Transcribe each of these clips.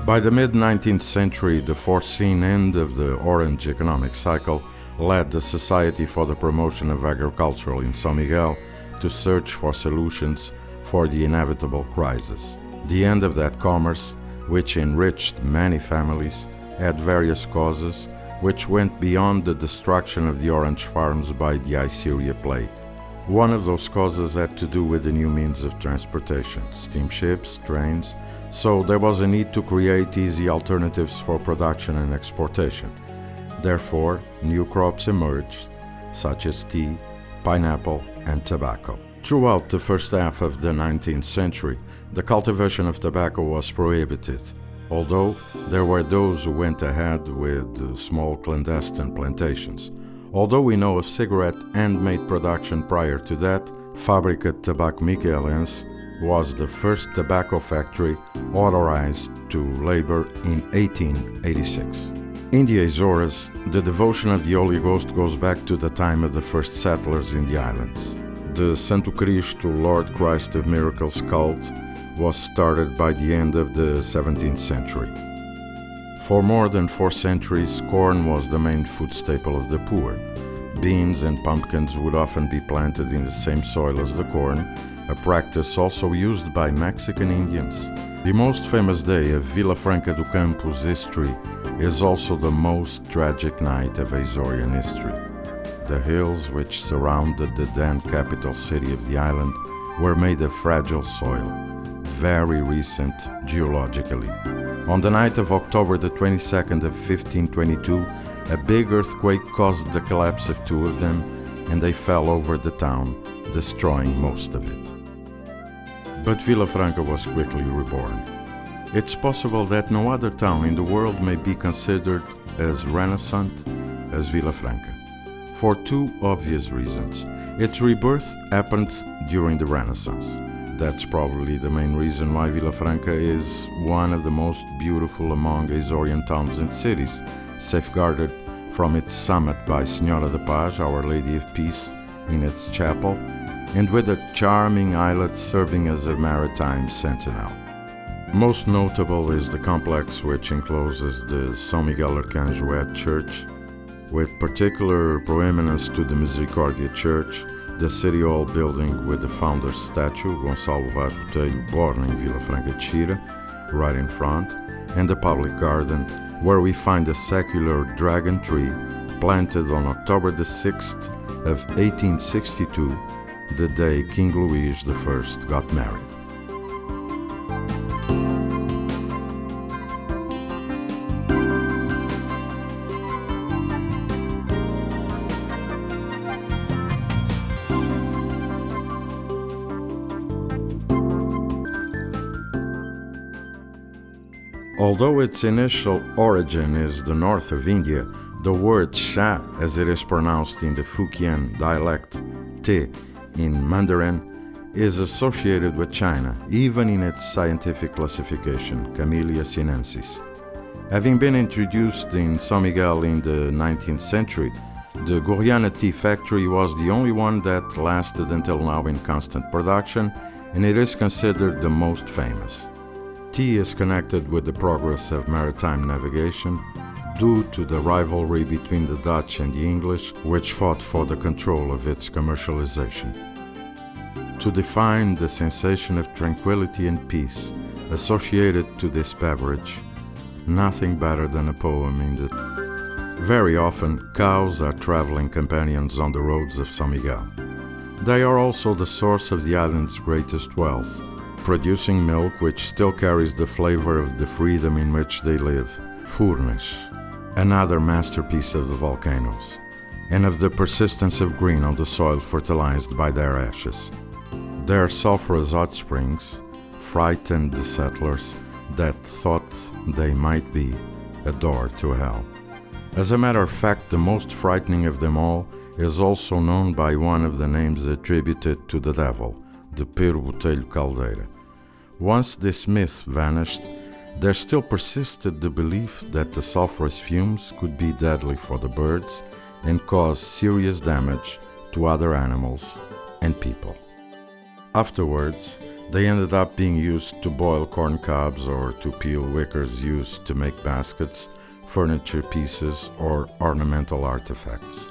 By the mid-19th century, the foreseen end of the orange economic cycle led the Society for the Promotion of Agriculture in São Miguel to search for solutions for the inevitable crisis. The end of that commerce, which enriched many families, had various causes, which went beyond the destruction of the orange farms by the Issyria plague. One of those causes had to do with the new means of transportation, steamships, trains, so there was a need to create easy alternatives for production and exportation. Therefore, new crops emerged, such as tea, pineapple, and tobacco. Throughout the first half of the 19th century, the cultivation of tobacco was prohibited, although there were those who went ahead with small clandestine plantations. Although we know of cigarette handmade production prior to that, Fábrica de Tabaco Miquelense was the first tobacco factory authorized to labor in 1886. In the Azores, the devotion of the Holy Ghost goes back to the time of the first settlers in the islands. The Santo Cristo, Lord Christ of Miracles cult was started by the end of the 17th century. For more than 4 centuries, corn was the main food staple of the poor. Beans and pumpkins would often be planted in the same soil as the corn, a practice also used by Mexican Indians. The most famous day of Vilafranca do Campo's history is also the most tragic night of Azorean history. The hills which surrounded the then capital city of the island were made of fragile soil, very recent geologically. On the night of October the 22nd of 1522, a big earthquake caused the collapse of 2 of them, and they fell over the town, destroying most of it. But Vilafranca was quickly reborn. It's possible that no other town in the world may be considered as renaissance as Vilafranca, for 2 obvious reasons. Its rebirth happened during the Renaissance. That's probably the main reason why Vilafranca is one of the most beautiful among Azorean towns and cities, safeguarded from its summit by Senhora da Paz, Our Lady of Peace, in its chapel, and with a charming islet serving as a maritime sentinel. Most notable is the complex which encloses the São Miguel Arcanjo Church, with particular proeminence to the Misericordia Church, the City Hall building with the founder's statue, Gonçalo Vaz Botelho, born in Vilafranca de Xira, right in front, and the public garden, where we find a secular dragon tree planted on October the 6th of 1862, the day King Louis I got married. Although its initial origin is the north of India, the word Sha, as it is pronounced in the Fujian dialect, Te in Mandarin, is associated with China, even in its scientific classification, Camellia sinensis. Having been introduced in São Miguel in the 19th century, the Goriana tea factory was the only one that lasted until now in constant production, and it is considered the most famous. Tea is connected with the progress of maritime navigation due to the rivalry between the Dutch and the English, which fought for the control of its commercialization. To define the sensation of tranquility and peace associated to this beverage, nothing better than a poem in the... Very often, cows are traveling companions on the roads of São Miguel. They are also the source of the island's greatest wealth, producing milk which still carries the flavor of the freedom in which they live, Furnas, another masterpiece of the volcanoes, and of the persistence of green on the soil fertilized by their ashes. Their sulfurous hot springs frightened the settlers that thought they might be a door to hell. As a matter of fact, the most frightening of them all is also known by one of the names attributed to the devil, the Pero Botelho Caldeira. Once this myth vanished, there still persisted the belief that the sulfurous fumes could be deadly for the birds and cause serious damage to other animals and people. Afterwards, They ended up being used to boil corn cobs or to peel wickers used to make baskets, furniture pieces, or ornamental artifacts.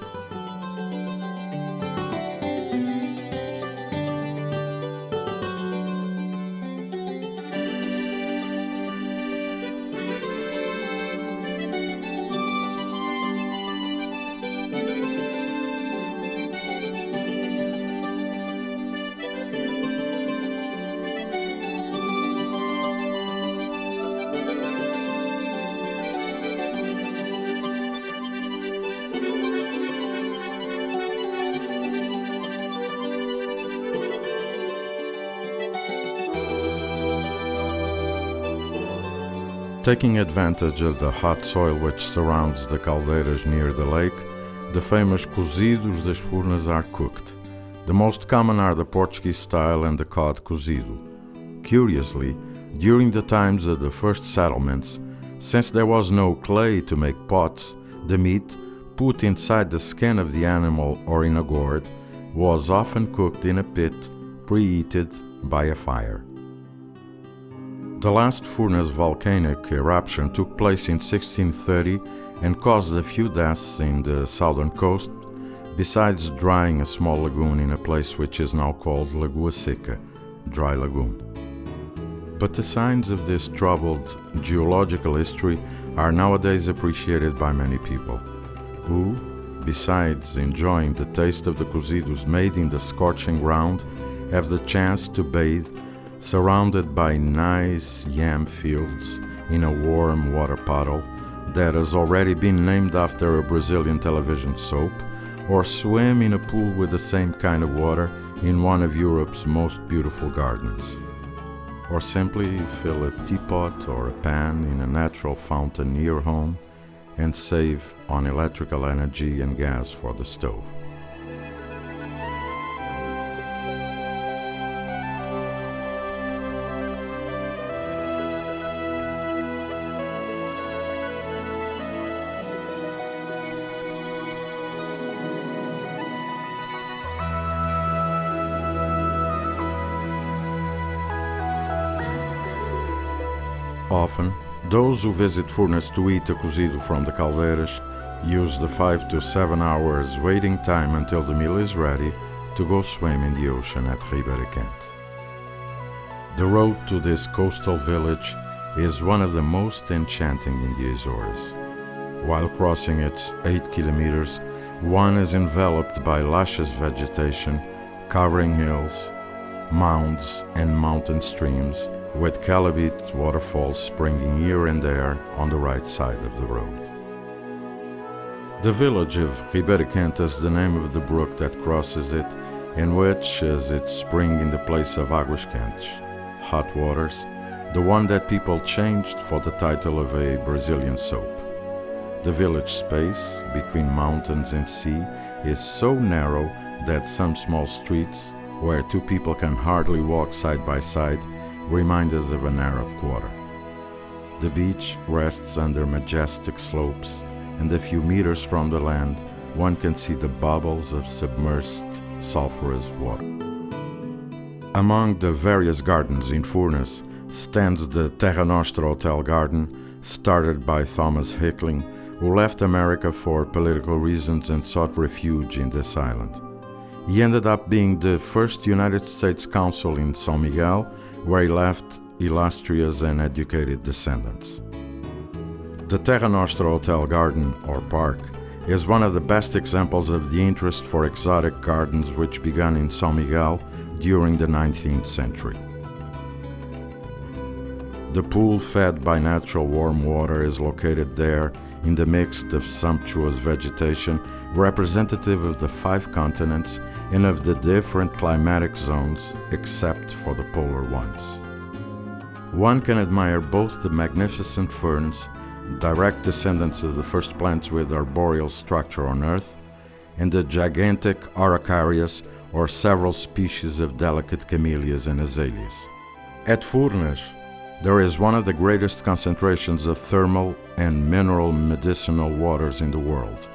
Taking advantage of the hot soil which surrounds the caldeiras near the lake, the famous cozidos das furnas are cooked. The most common are the Portuguese style and the cod cozido. Curiously, during the times of the first settlements, since there was no clay to make pots, the meat, put inside the skin of the animal or in a gourd, was often cooked in a pit, preheated by a fire. The last furnace volcanic eruption took place in 1630 and caused a few deaths in the southern coast, besides drying a small lagoon in a place which is now called Lagoa Seca, dry lagoon. But the signs of this troubled geological history are nowadays appreciated by many people, who, besides enjoying the taste of the cozidos made in the scorching ground, have the chance to bathe surrounded by nice yam fields in a warm water puddle that has already been named after a Brazilian television soap, or swim in a pool with the same kind of water in one of Europe's most beautiful gardens, or simply fill a teapot or a pan in a natural fountain near home and save on electrical energy and gas for the stove. Often, those who visit Furnas to eat a cozido from the caldeiras use the 5 to 7 hours waiting time until the meal is ready to go swim in the ocean at Ribeira Quente. The road to this coastal village is one of the most enchanting in the Azores. While crossing its 8 kilometers, one is enveloped by luscious vegetation, covering hills, mounds, and mountain streams, with Calabit waterfalls springing here and there on the right side of the road. The village of Ribeira Quente is the name of the brook that crosses it, and which is its spring in the place of Águas Quentes, hot waters, the one that people changed for the title of a Brazilian soap. The village space between mountains and sea is so narrow that some small streets, where two people can hardly walk side by side, remind us of an Arab quarter. The beach rests under majestic slopes, and a few meters from the land, one can see the bubbles of submerged sulphurous water. Among the various gardens in Furnas stands the Terra Nostra Hotel Garden, started by Thomas Hickling, who left America for political reasons and sought refuge in this island. He ended up being the first United States consul in São Miguel, where he left illustrious and educated descendants. The Terra Nostra Hotel Garden, or Park, is one of the best examples of the interest for exotic gardens which began in São Miguel during the 19th century. The pool, fed by natural warm water, is located there in the midst of sumptuous vegetation representative of the 5 continents and of the different climatic zones except for the polar ones. One can admire both the magnificent ferns, direct descendants of the first plants with arboreal structure on Earth, and the gigantic araucarias, or several species of delicate camellias and azaleas. At Furnas, there is one of the greatest concentrations of thermal and mineral medicinal waters in the world.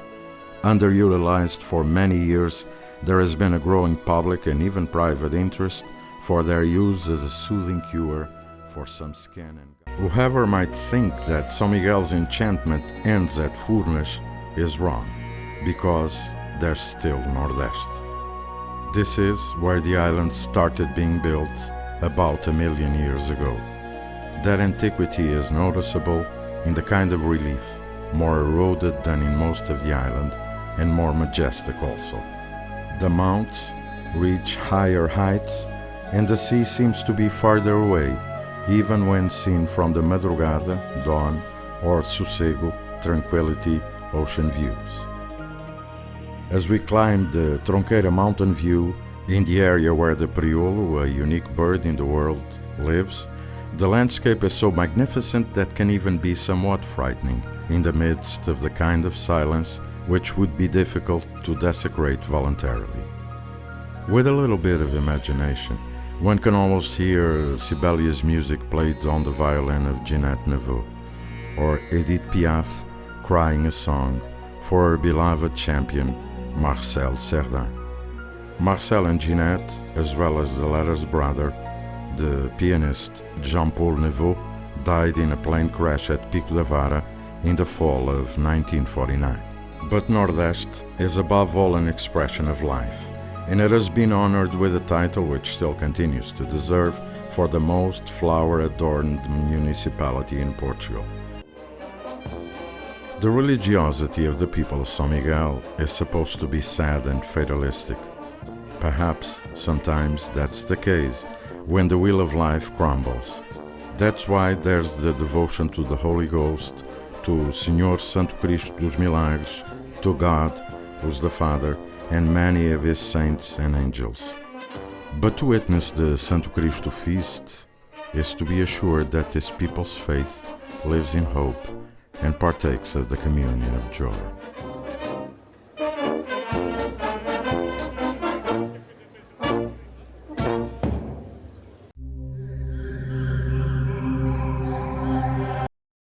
Underutilized for many years, there has been a growing public and even private interest for their use as a soothing cure for some skin and... Whoever might think that São Miguel's enchantment ends at Furnas is wrong, because there's still Nordeste. This is where the island started being built about 1 million years ago. That antiquity is noticeable in the kind of relief, more eroded than in most of the island, and more majestic also. The mounts reach higher heights, and the sea seems to be farther away, even when seen from the madrugada, dawn, or sossego, tranquility, ocean views. As we climb the Tronqueira mountain view, in the area where the priolo, a unique bird in the world, lives, the landscape is so magnificent that can even be somewhat frightening in the midst of the kind of silence which would be difficult to desecrate voluntarily. With a little bit of imagination, one can almost hear Sibelius' music played on the violin of Ginette Neveu, or Edith Piaf crying a song for her beloved champion, Marcel Cerdan. Marcel and Ginette, as well as the latter's brother, the pianist Jean-Paul Neveu, died in a plane crash at Pico da Vara in the fall of 1949. But Nordeste is above all an expression of life, and it has been honored with a title which still continues to deserve for the most flower-adorned municipality in Portugal. The religiosity of the people of São Miguel is supposed to be sad and fatalistic. Perhaps, sometimes that's the case when the wheel of life crumbles. That's why there's the devotion to the Holy Ghost, to Senhor Santo Cristo dos Milagres, to God, who's the Father, and many of his saints and angels. But to witness the Santo Cristo feast is to be assured that this people's faith lives in hope and partakes of the communion of joy.